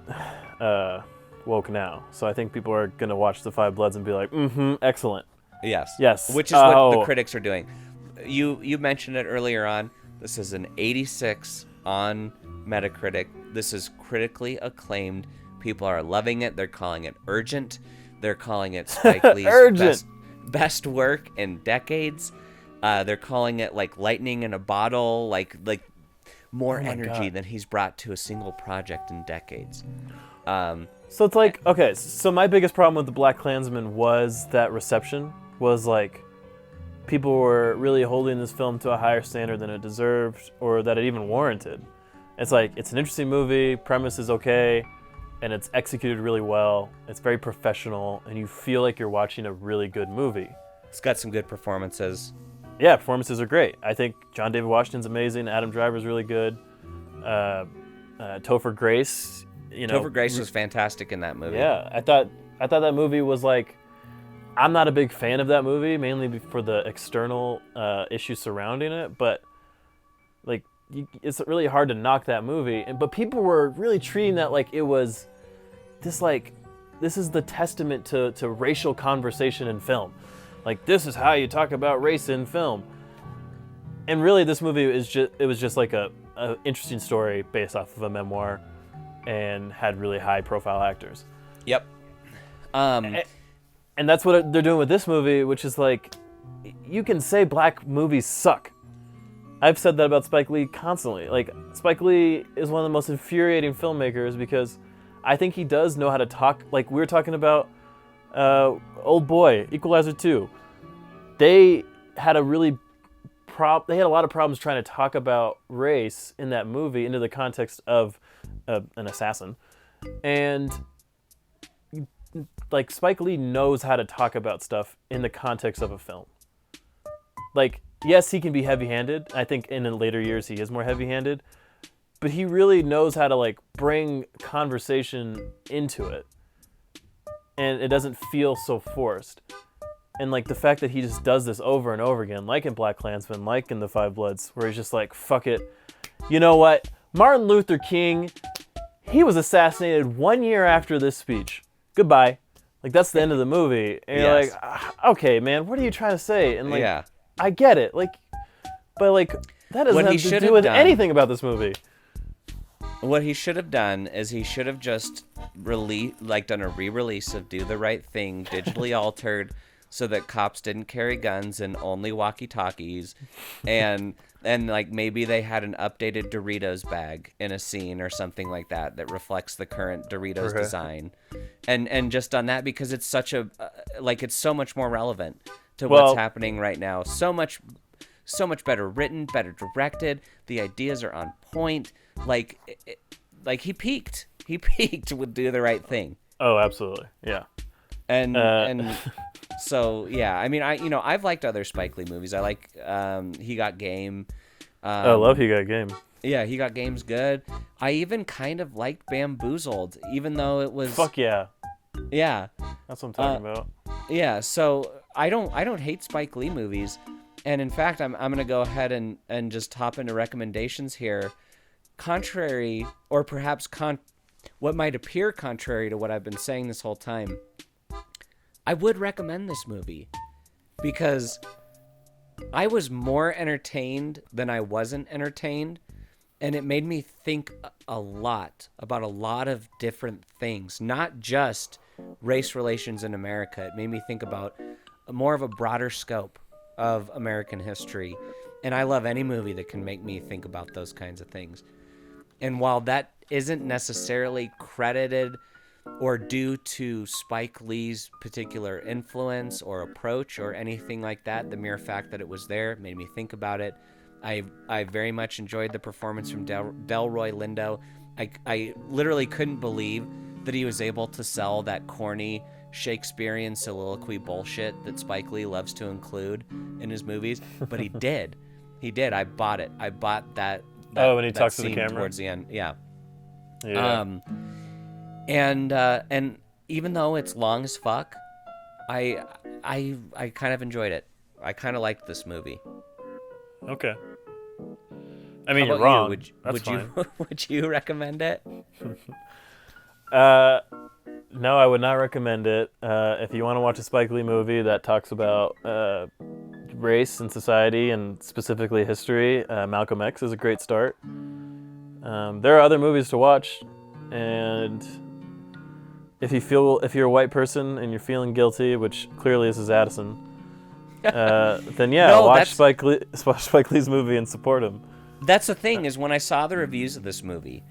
woke now. So I think people are going to watch The Five Bloods and be like, excellent. Yes. Yes. Which is what the critics are doing. You mentioned it earlier on. This is an 86 on Metacritic. This is critically acclaimed. People are loving it. They're calling it urgent. They're calling it Spike Lee's best work in decades. They're calling it like lightning in a bottle, like more energy than he's brought to a single project in decades. So it's like, okay, so my biggest problem with the Black Klansman was that reception was like, people were really holding this film to a higher standard than it deserved or that it even warranted. It's like, it's an interesting movie, premise is okay, and it's executed really well. It's very professional, and you feel like you're watching a really good movie. It's got some good performances. Yeah, performances are great. I think John David Washington's amazing. Adam Driver's really good. Topher Grace, Topher Grace was fantastic in that movie. Yeah, I thought that movie was like, I'm not a big fan of that movie, mainly for the external issues surrounding it, but like it's really hard to knock that movie. But people were really treating that like it was this is the testament to racial conversation in film. Like, this is how you talk about race in film. And really, this movie was just like a interesting story based off of a memoir, and had really high profile actors. Yep. And that's what they're doing with this movie, which is like, you can say black movies suck. I've said that about Spike Lee constantly. Like, Spike Lee is one of the most infuriating filmmakers because I think he does know how to talk. Like, we were talking about Old Boy, Equalizer 2. They had a really they had a lot of problems trying to talk about race in that movie into the context of an assassin. And like Spike Lee knows how to talk about stuff in the context of a film. Like, yes, he can be heavy-handed. I think in the later years he is more heavy-handed, but he really knows how to like bring conversation into it, and it doesn't feel so forced. And like the fact that he just does this over and over again, like in BlacKkKlansman, like in The Five Bloods, where he's just like, fuck it. You know what? Martin Luther King, he was assassinated 1 year after this speech. Goodbye. Like, that's the end of the movie. And you're like, okay, man, what are you trying to say? And like, I get it. Like, but like, that doesn't have to do with anything about this movie. What he should have done is he should have just done a re-release of Do the Right Thing, digitally altered, so that cops didn't carry guns and only walkie-talkies, and like maybe they had an updated Doritos bag in a scene or something like that that reflects the current Doritos design, and just done that, because it's such a it's so much more relevant to what's happening right now. So much better written, better directed. The ideas are on point. Like he peaked with Do the Right Thing. Oh, absolutely, yeah. And so yeah, I mean, I've liked other Spike Lee movies. I like He Got Game. I love He Got Game. Yeah, He Got Game's good. I even kind of liked Bamboozled, even though it was fuck yeah. Yeah, that's what I'm talking about. Yeah, so I don't hate Spike Lee movies, and in fact, I'm gonna go ahead and just hop into recommendations here. Contrary, or perhaps what might appear contrary to what I've been saying this whole time, I would recommend this movie because I was more entertained than I wasn't entertained, and it made me think a lot about a lot of different things, not just race relations in America. It made me think about more of a broader scope of American history, and I love any movie that can make me think about those kinds of things. And while that isn't necessarily credited or due to Spike Lee's particular influence or approach or anything like that, the mere fact that it was there made me think about it. I very much enjoyed the performance from Delroy Lindo. I literally couldn't believe that he was able to sell that corny Shakespearean soliloquy bullshit that Spike Lee loves to include in his movies, but he did. He did. I bought it. I bought that when he talks to the camera towards the end. Yeah. And even though it's long as fuck, I kind of enjoyed it. I kind of liked this movie. Okay. I mean, you're wrong. Would you recommend it? No, I would not recommend it. If you want to watch a Spike Lee movie that talks about race and society and specifically history, Malcolm X is a great start. There are other movies to watch, and if you're a white person and you're feeling guilty, which clearly this is Addison, then watch Spike Lee's movie and support him. That's the thing, is when I saw the reviews of this movie,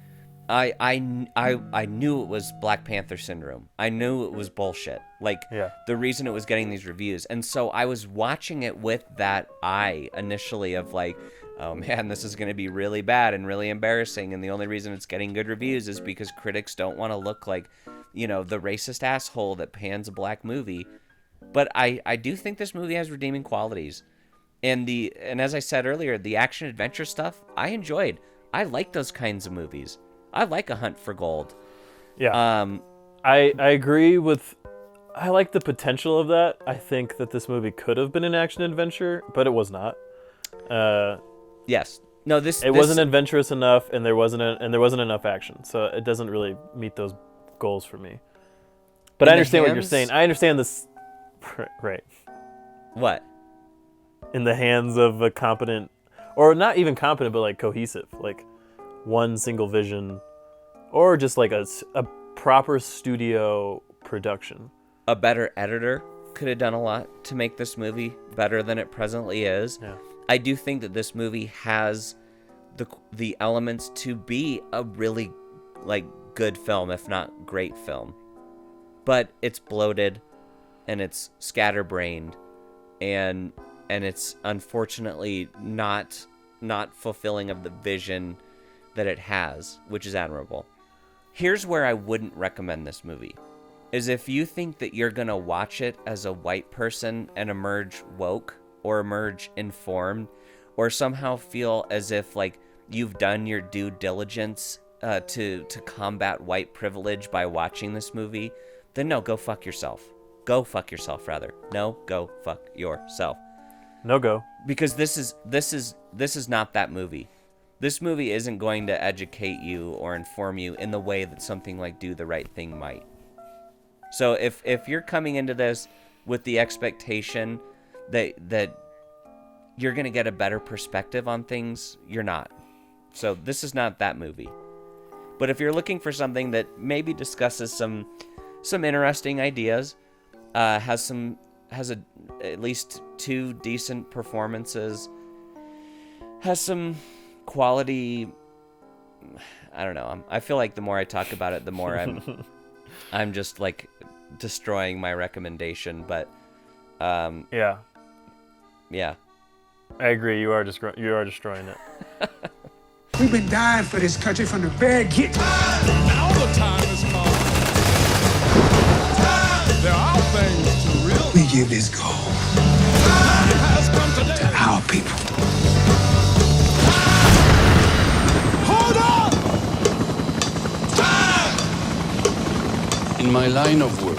I knew it was Black Panther syndrome. I knew it was bullshit. The reason it was getting these reviews. And so I was watching it with that eye initially of like, oh man, this is going to be really bad and really embarrassing. And the only reason it's getting good reviews is because critics don't want to look like, the racist asshole that pans a black movie. But I do think this movie has redeeming qualities. And as I said earlier, the action adventure stuff, I enjoyed. I like those kinds of movies. I like A Hunt for Gold. Yeah. I agree with... I like the potential of that. I think that this movie could have been an action adventure, but it was not. Yes. No, it wasn't adventurous enough, and there wasn't enough action, so it doesn't really meet those goals for me. But I understand what you're saying. I understand this. Right. What? In the hands of a competent, or not even competent, but like cohesive, like one single vision, or just like a proper studio production. A better editor could have done a lot to make this movie better than it presently is. Yeah. I do think that this movie has the elements to be a really good film, if not great film. But it's bloated and it's scatterbrained, and and it's unfortunately not fulfilling of the vision that it has, which is admirable. Here's where I wouldn't recommend this movie. Is if you think that you're going to watch it as a white person and emerge woke or emerge informed or somehow feel as if like you've done your due diligence to combat white privilege by watching this movie, then no, go fuck yourself. Go fuck yourself, rather. No, go fuck yourself. No go. Because this is not that movie. This movie isn't going to educate you or inform you in the way that something like Do the Right Thing might. So if you're coming into this with the expectation that you're going to get a better perspective on things, you're not. So this is not that movie. But if you're looking for something that maybe discusses some interesting ideas, has at least 2 decent performances, has some quality, I don't know. I feel like the more I talk about it, the more I'm just like destroying my recommendation, but yeah. I agree. You are destroying it. We've been dying for this country from the very get. Now the time has come. There are things to realize. We give this goal Has come today. to our people. Hold on! In my line of work,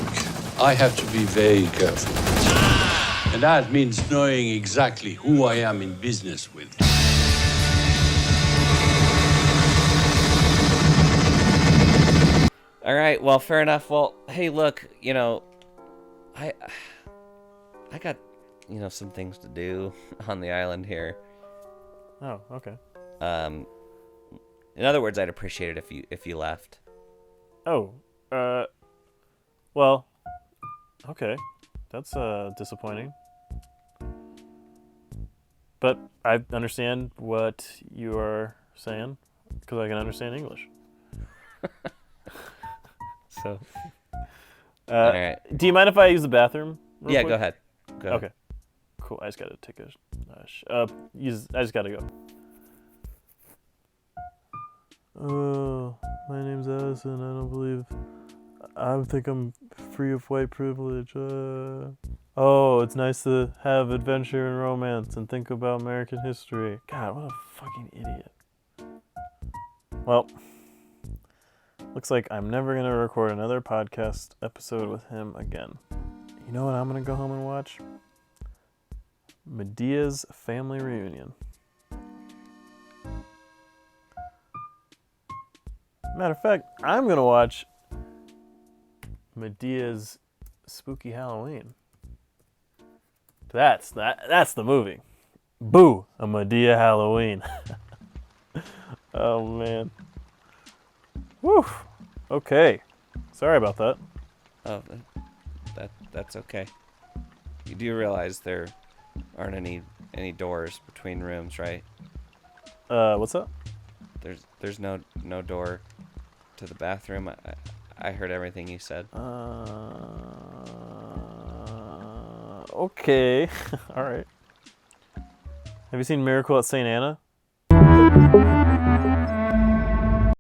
I have to be very careful. And that means knowing exactly who I am in business with. All right, well, fair enough. Well, hey, look, you know, I got, you know, some things to do on the island here. Oh, okay. In other words, I'd appreciate it if you left. Oh, well, okay. That's disappointing. But I understand what you are saying because I can understand English. So, all right. Do you mind if I use the bathroom? Yeah, quick? go ahead. Okay. Cool. I just gotta take a. I just gotta go. Oh, my name's Addison. I don't believe. I think I'm free of white privilege. Oh, it's nice to have adventure and romance and think about American history. God, what a fucking idiot. Well, looks like I'm never going to record another podcast episode with him again. You know what I'm going to go home and watch? Medea's Family Reunion. Matter of fact, I'm going to watch Medea's Spooky Halloween. That's the movie. Boo! A Medea Halloween. Oh man. Whew. Okay. Sorry about that. Oh, that's okay. You do realize there aren't any doors between rooms, right? What's up? There's no door to the bathroom. I heard everything you said. Okay. All right. Have you seen Miracle at St. Anna?